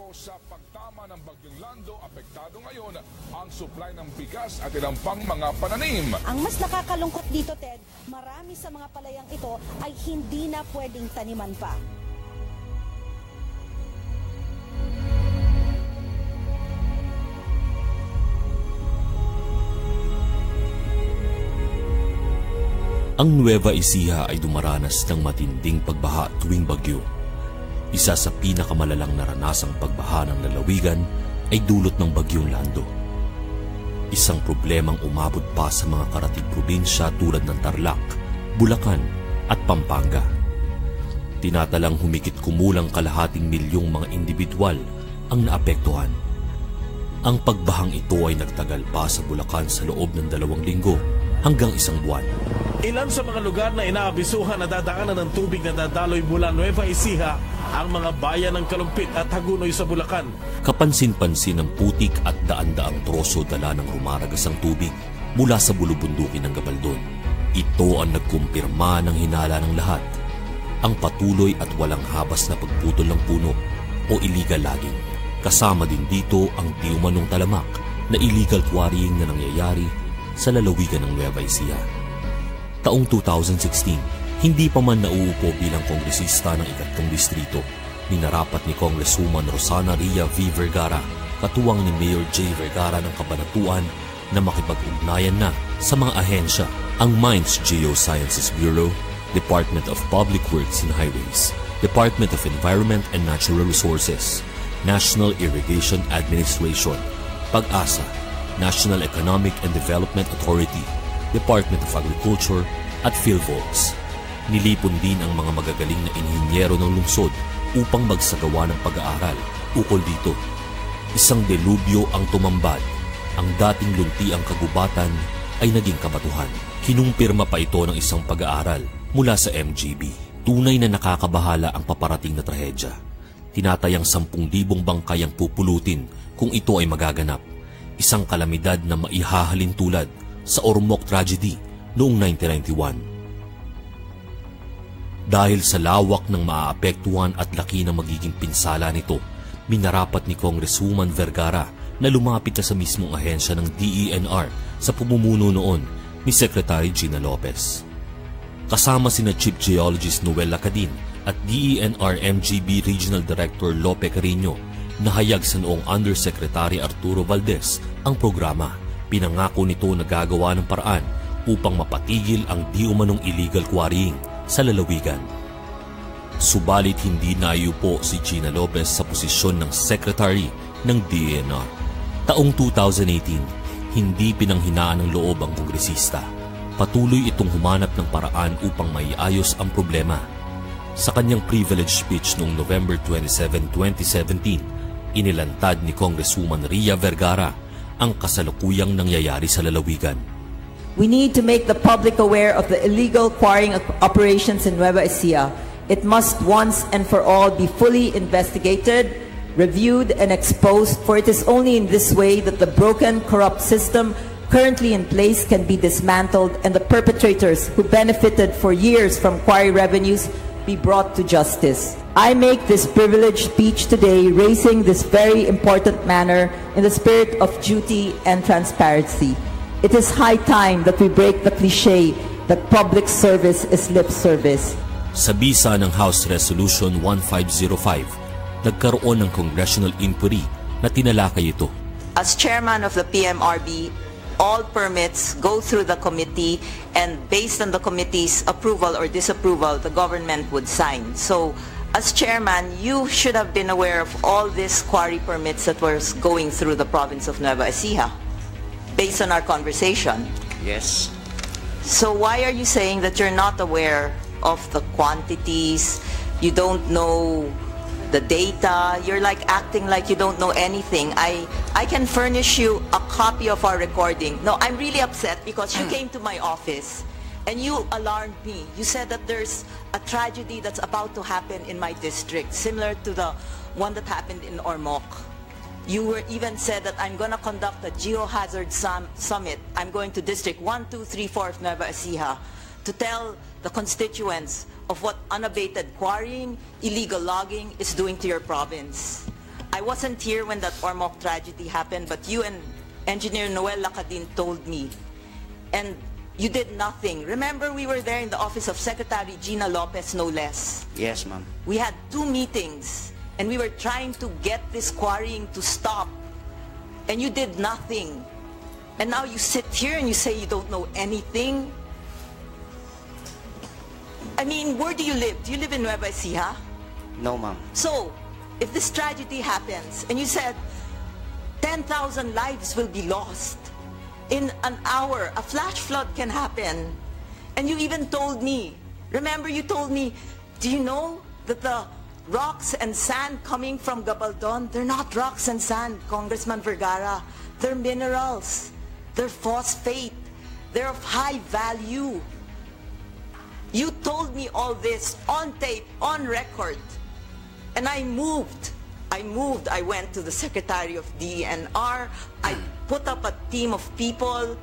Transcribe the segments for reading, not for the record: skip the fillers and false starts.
Sa pagtama ng bagyong Lando, apektado ngayon ang supply ng bigas at ilang pang mga pananim. Ang mas nakakalungkot dito, Ted, marami sa mga palayang ito ay hindi na pwedeng taniman pa. Ang Nueva Ecija ay dumaranas ng matinding pagbaha tuwing bagyo. Isa sa pinakamalalang naranasang pagbaha ng lalawigan ay dulot ng bagyong Lando. Isang problemang umabot pa sa mga karatig probinsya tulad ng Tarlac, Bulacan at Pampanga. Tinatalang humigit kumulang kalahating milyong mga individual ang naapektuhan. Ang pagbahang ito ay nagtagal pa sa Bulacan sa loob ng 2 linggo hanggang 1 buwan. Ilan sa mga lugar na inaabisuhan na dadaanan ng tubig na dadaloy mula Nueva Ecija ang mga bayan ng Kalumpit at Hagunoy sa Bulacan. Kapansin-pansin ng putik at daan-daang troso dala ng rumaragasang tubig mula sa bulubundukin ng Gabaldon. Ito ang nagkumpirma ng hinala ng lahat. Ang patuloy at walang habas na pagputol ng puno o illegal logging. Kasama din dito ang di umanong talamak na illegal quarrying na nangyayari sa lalawigan ng Nueva Ecija. Taong 2016, hindi pa man nauupo bilang kongresista ng 3 distrito, minarapat ni Congresswoman Rosana Ria V. Vergara, katuwang ni Mayor J. Vergara ng Kabanatuan na makipag-ugnayan na sa mga ahensya, ang Mines Geosciences Bureau, Department of Public Works and Highways, Department of Environment and Natural Resources, National Irrigation Administration, Pag-asa, National Economic and Development Authority, Department of Agriculture at PhilVolts. Nilipon din ang mga magagaling na inhinyero ng lungsod upang magsagawa ng pag-aaral ukol dito. Isang delubyo ang tumambad. Ang dating luntiang kagubatan ay naging kabatuhan. Kinumpirma pa ito ng isang pag-aaral mula sa MGB. Tunay na nakakabahala ang paparating na trahedya. Tinatayang 10,000 bangkay ang pupulutin kung ito ay magaganap. Isang kalamidad na maihahalin tulad sa Ormoc tragedy noong 1991. Dahil sa lawak ng maaapektuhan at laki ng magiging pinsala nito, minarapat ni Congresswoman Vergara na lumapit na sa mismong ahensya ng DENR sa pamumuno noon ni Secretary Gina Lopez. Kasama sina Chief Geologist Noel Lacadin at DENR MGB Regional Director Lope Carino, nahayag sa noong Undersecretary Arturo Valdez ang programa. Pinangako nito na gagawa ng paraan upang mapatigil ang di umanong illegal quarrying sa lalawigan. Subalit hindi naiupo si Gina Lopez sa posisyon ng Secretary ng DENR. Taong 2018, hindi pinanghinaan ng loob ang kongresista. Patuloy itong humanap ng paraan upang maiayos ang problema. Sa kanyang privilege speech noong November 27, 2017, inilantad ni Congresswoman Ria Vergara ang kasalukuyang nangyayari sa lalawigan. We need to make the public aware of the illegal quarrying operations in Nueva Ecija. It must once and for all be fully investigated, reviewed, and exposed, for it is only in this way that the broken, corrupt system currently in place can be dismantled and the perpetrators who benefited for years from quarry revenues be brought to justice. I make this privileged speech today raising this very important matter in the spirit of duty and transparency. It is high time that we break the cliché that public service is lip service. Sa bisa ng House Resolution 1505, nagkaroon ng congressional inquiry na tinalakay ito. As chairman of the PMRB, all permits go through the committee, and based on the committee's approval or disapproval, the government would sign. So, as chairman, you should have been aware of all these quarry permits that were going through the province of Nueva Ecija, based on our conversation. Yes. So why are you saying that you're not aware of the quantities, you don't know the data, you're like acting like you don't know anything? I can furnish you a copy of our recording. No, I'm really upset because you came to my office and you alarmed me. You said that there's a tragedy that's about to happen in my district, similar to the one that happened in Ormoc. You were even said that I'm going to conduct a geohazard summit. I'm going to District 1, 2, 3, 4 of Nueva Ecija to tell the constituents of what unabated quarrying, illegal logging is doing to your province. I wasn't here when that Ormoc tragedy happened, but you and Engineer Noel Lacadin told me. And you did nothing. Remember, we were there in the office of Secretary Gina Lopez, no less. Yes, ma'am. We had 2 meetings, and we were trying to get this quarrying to stop. And you did nothing. And now you sit here and you say you don't know anything. I mean, where do you live? Do you live in Nueva Ecija? No, ma'am. So, if this tragedy happens, and you said 10,000 lives will be lost in an hour, a flash flood can happen. And you even told me, remember you told me, do you know that the rocks and sand coming from Gabaldon, they're not rocks and sand, Congressman Vergara. They're minerals. They're phosphate. They're of high value. You told me all this on tape, on record. And I moved. I went to the Secretary of DENR. I put up a team of people.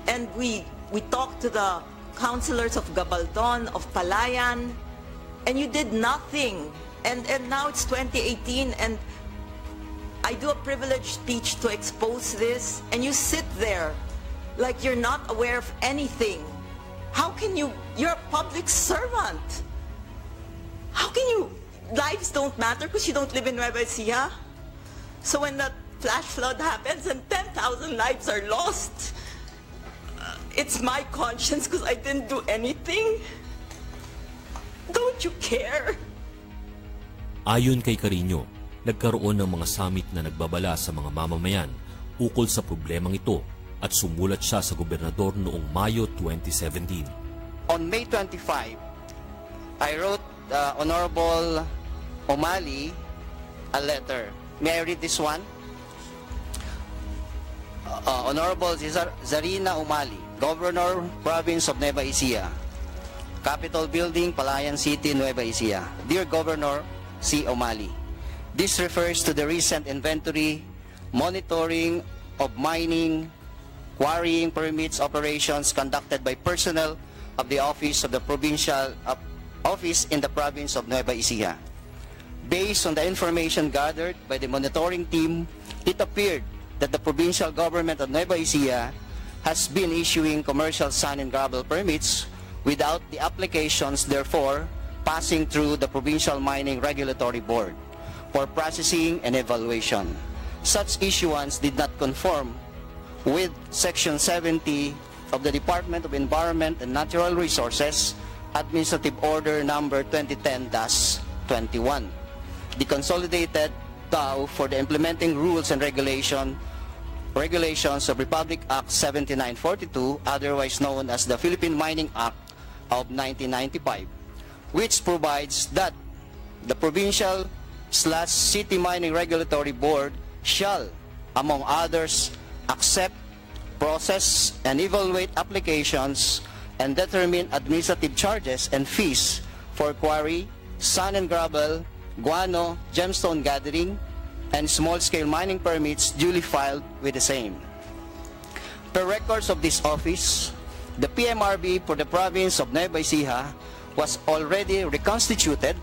And we talked to the councilors of Gabaldon, of Palayan. And you did nothing. And now it's 2018, and I do a privileged speech to expose this, and you sit there like you're not aware of anything. How can you? You're a public servant. How can you? Lives don't matter because you don't live in Nueva Ecija. So when that flash flood happens and 10,000 lives are lost, it's my conscience because I didn't do anything. Don't you care? Ayon kay Carino, nagkaroon ng mga summit na nagbabala sa mga mamamayan ukol sa problemang ito at sumulat siya sa gobernador noong Mayo 2017. On May 25, I wrote Honorable Omali a letter. May I read this one? Honorable Zarina Umali, Governor, Province of Nueva Ecija, Capitol Building, Palayan City, Nueva Ecija. Dear Governor C. Omali, this refers to the recent inventory, monitoring of mining, quarrying permits operations conducted by personnel of the Office of the Provincial Office in the Province of Nueva Ecija. Based on the information gathered by the monitoring team, it appeared that the provincial government of Nueva Ecija has been issuing commercial sand and gravel permits without the applications, therefore, passing through the Provincial Mining Regulatory Board for processing and evaluation. Such issuance did not conform with Section 70 of the Department of Environment and Natural Resources Administrative Order Number 2010-21, the Consolidated DAO for the Implementing Rules and Regulations of Republic Act 7942, otherwise known as the Philippine Mining Act of 1995, which provides that the Provincial/City Mining Regulatory Board shall, among others, accept, process, and evaluate applications and determine administrative charges and fees for quarry, sand and gravel, guano, gemstone gathering, and small-scale mining permits duly filed with the same. Per records of this office, the PMRB for the province of Nueva Ecija was already reconstituted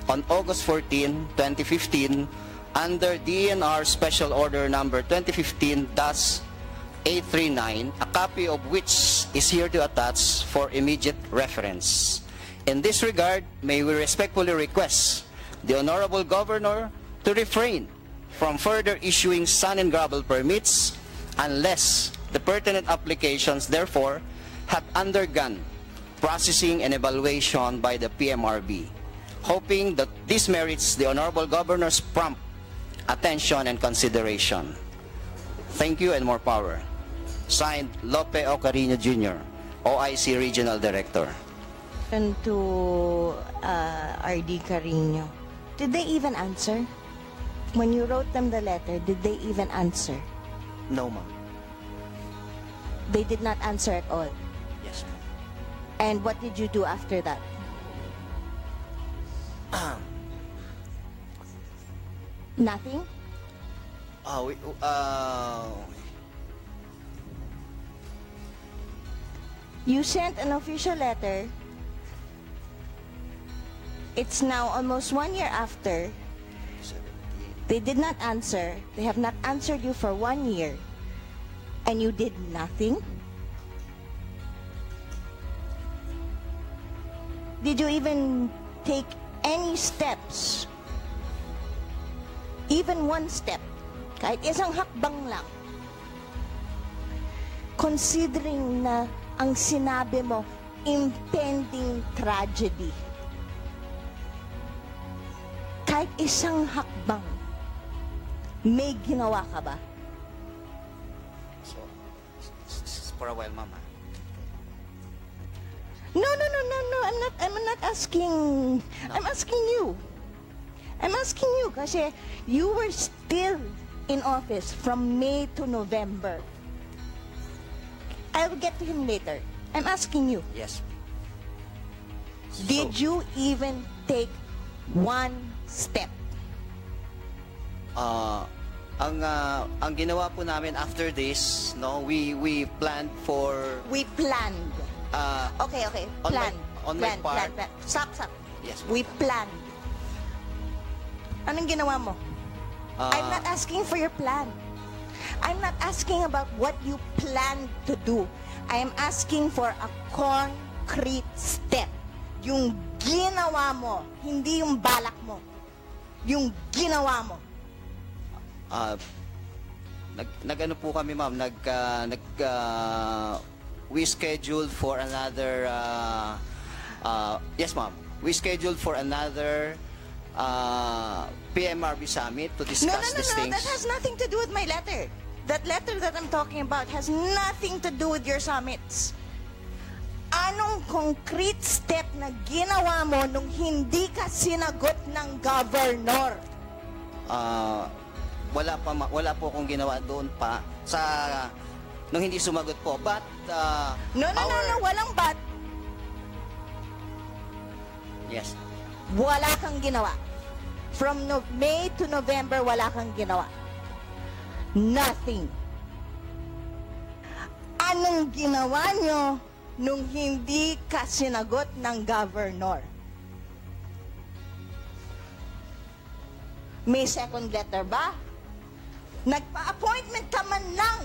on August 14, 2015 under DENR Special Order Number 2015-839, a copy of which is here to attach for immediate reference. In this regard, may we respectfully request the Honorable Governor to refrain from further issuing sand and gravel permits unless the pertinent applications, therefore, have undergone processing and evaluation by the PMRB, hoping that this merits the Honorable Governor's prompt attention and consideration. Thank you and more power. Signed, Lope O. Carino Jr., OIC Regional Director. And to RD Carino, did they even answer? When you wrote them the letter, did they even answer? No, ma'am. They did not answer at all. Yes, ma'am. And what did you do after that? Nothing? You sent an official letter. It's now almost 1 year after They did not answer. They have not answered you for 1 year. And you did nothing? Did you even take any steps? Even one step? Kahit isang hakbang lang. Considering na ang sinabi mo, impending tragedy. Kahit isang hakbang, may ginawa ka ba? So, for a while, ma'am. No. I'm not asking. I'm asking you. I'm asking you kasi you were still in office from May to November. I'll get to him later. I'm asking you. Yes. Did you even take one step? Ang ginawa po namin after this, no, we planned for We planned. Okay. on my part. Plan. Stop. Yes. We planned. Anong ginawa mo? I'm not asking for your plan. I'm not asking about what you plan to do. I am asking for a concrete step. Yung ginawa mo, hindi yung balak mo. Yung ginawa mo. Nag-ano po kami, ma'am, we scheduled for another yes, ma'am. We scheduled for another PMRB summit to discuss these things. That has nothing to do with my letter. That letter that I'm talking about has nothing to do with your summits. Anong concrete step na ginawa mo nung hindi ka sinagot ng governor? Wala po akong ginawa doon pa sa nung hindi sumagot po. But No, walang but. Yes. Wala kang ginawa. From May to November, wala kang ginawa. Nothing. Anong ginawa nyo nung hindi ka sinagot ng governor? May second letter ba? Nagpa-appointment ka man lang.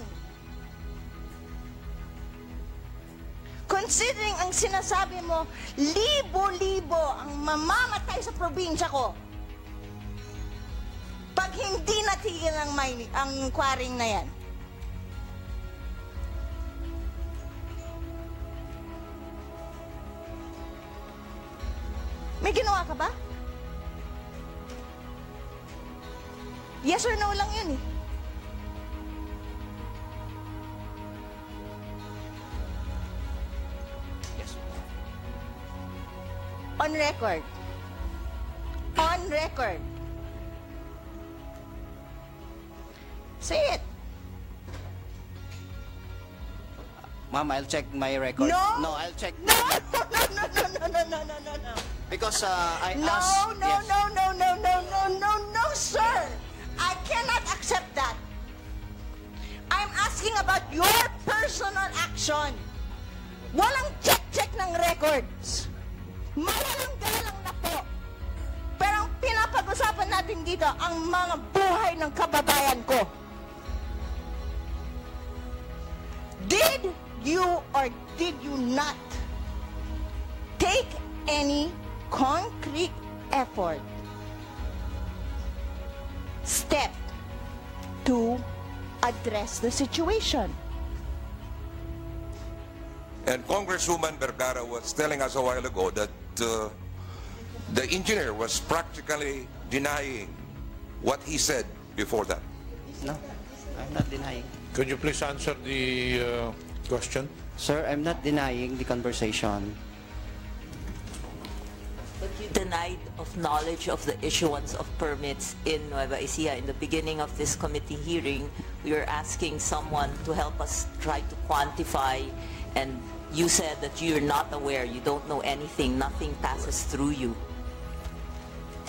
Considering ang sinasabi mo, libo-libo ang mamamatay sa probinsya ko. Pag hindi natigil ang quarrying na yan. May ginawa ka ba? Yes or no lang yun eh. Yes. On record. On record. Say it. Ma'am, I'll check my record. No. I'll check. No. Because I No, asked. no, Yes. no, sir. I cannot accept that. I'm asking about your personal action. Walang check ng records. Mawalang galang na po. Pero ang pinapag-usapan natin dito, ang mga buhay ng kababayan ko. Did you or did you not take any concrete effort, step to address the situation? And Congresswoman Vergara was telling us a while ago that the engineer was practically denying what he said before that. No, I'm not denying. Could you please answer the question? Sir, I'm not denying the conversation. But you denied of knowledge of the issuance of permits in Nueva Ecija. In the beginning of this committee hearing, we were asking someone to help us try to quantify, and you said that you're not aware, you don't know anything, nothing passes through you.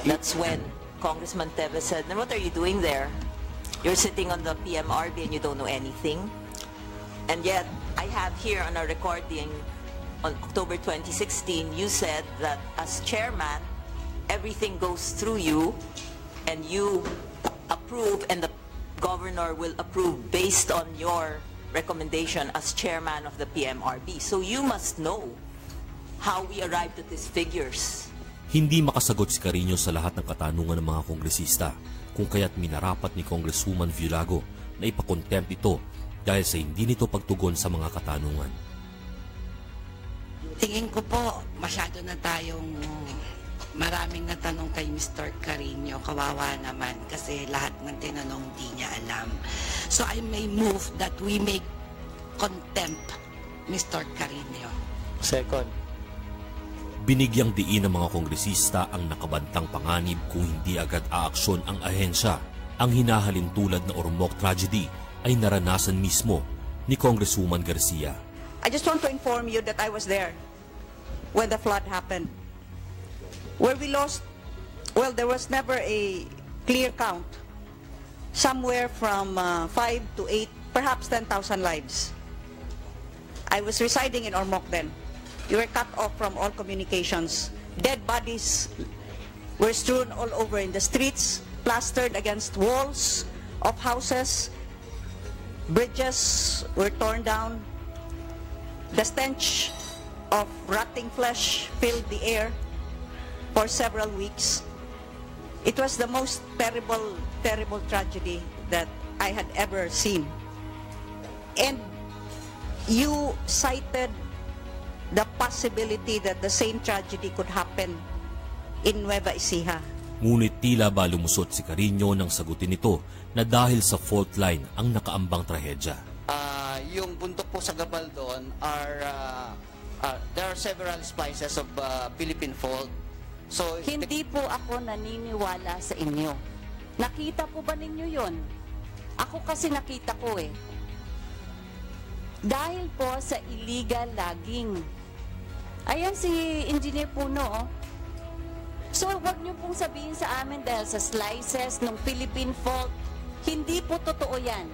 That's when Congressman Tevez said, then what are you doing there? You're sitting on the PMRB and you don't know anything. And yet, I have here on a recording on October 2016, you said that as chairman, everything goes through you and you approve and the governor will approve based on your recommendation as chairman of the PMRB. So you must know how we arrived at these figures. Hindi makasagot si Carino sa lahat ng katanungan ng mga kongresista, kung kaya't minarapat ni Congresswoman Villago na ipakontempt ito dahil sa hindi nito pagtugon sa mga katanungan. Tingin ko po, masyado na tayong maraming natanong kay Mr. Carino. Kawawa naman kasi lahat ng tinanong di niya alam. So I may move that we make contempt Mr. Carino. Second. Binigyang diin ng mga kongresista ang nakabantang panganib kung hindi agad aaksyon ang ahensya. Ang hinahalin tulad na Ormoc tragedy ay naranasan mismo ni Congresswoman Garcia. I just want to inform you that I was there when the flood happened. Where we lost, well, there was never a clear count. Somewhere from 5 to 8, perhaps 10,000 lives. I was residing in Ormoc then. We were cut off from all communications. Dead bodies were strewn all over in the streets, plastered against walls of houses. Bridges were torn down. The stench of rotting flesh filled the air for several weeks. It was the most terrible, terrible tragedy that I had ever seen. And you cited the possibility that the same tragedy could happen in Nueva Ecija. Ngunit tila ba lumusot si Carino nang sagutin ito na dahil sa fault line ang nakaambang trahedya. Yung bundok po sa Gabaldon there are several splices of Philippine fault. So hindi po ako naniniwala sa inyo. Nakita po ba ninyo yon? Ako kasi nakita ko eh. Dahil po sa illegal logging. Ayan si Engineer Puno, oh. So, wag niyo pong sabihin sa amin dahil sa slices ng Philippine fault. Hindi po totoo yan.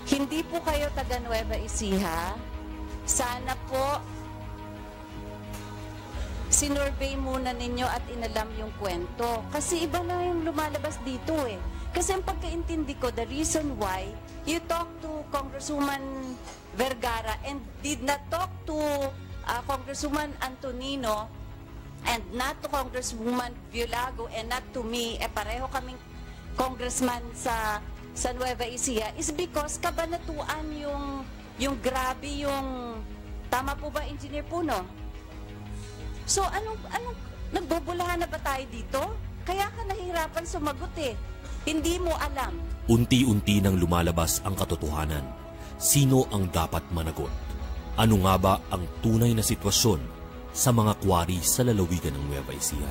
Hindi po kayo taga Nueva Ecija. Sana po sinurvey muna ninyo at inalam yung kwento. Kasi iba na yung lumalabas dito eh. Kasi ang pagkaintindi ko, the reason why you talked to Congresswoman Vergara and did not talk to Congresswoman Antonino and not to Congresswoman Villago and not to me, pareho kaming congressman sa Nueva Ecija, is because kabanatuan yung grabe yung, tama po ba, Engineer Puno? So, anong nagbubulahan na ba tayo dito? Kaya ka nahihirapan sumagot eh. Hindi mo alam. Unti-unti nang lumalabas ang katotohanan. Sino ang dapat managot? Ano nga ba ang tunay na sitwasyon sa mga quarry sa lalawigan ng Nueva Ecija?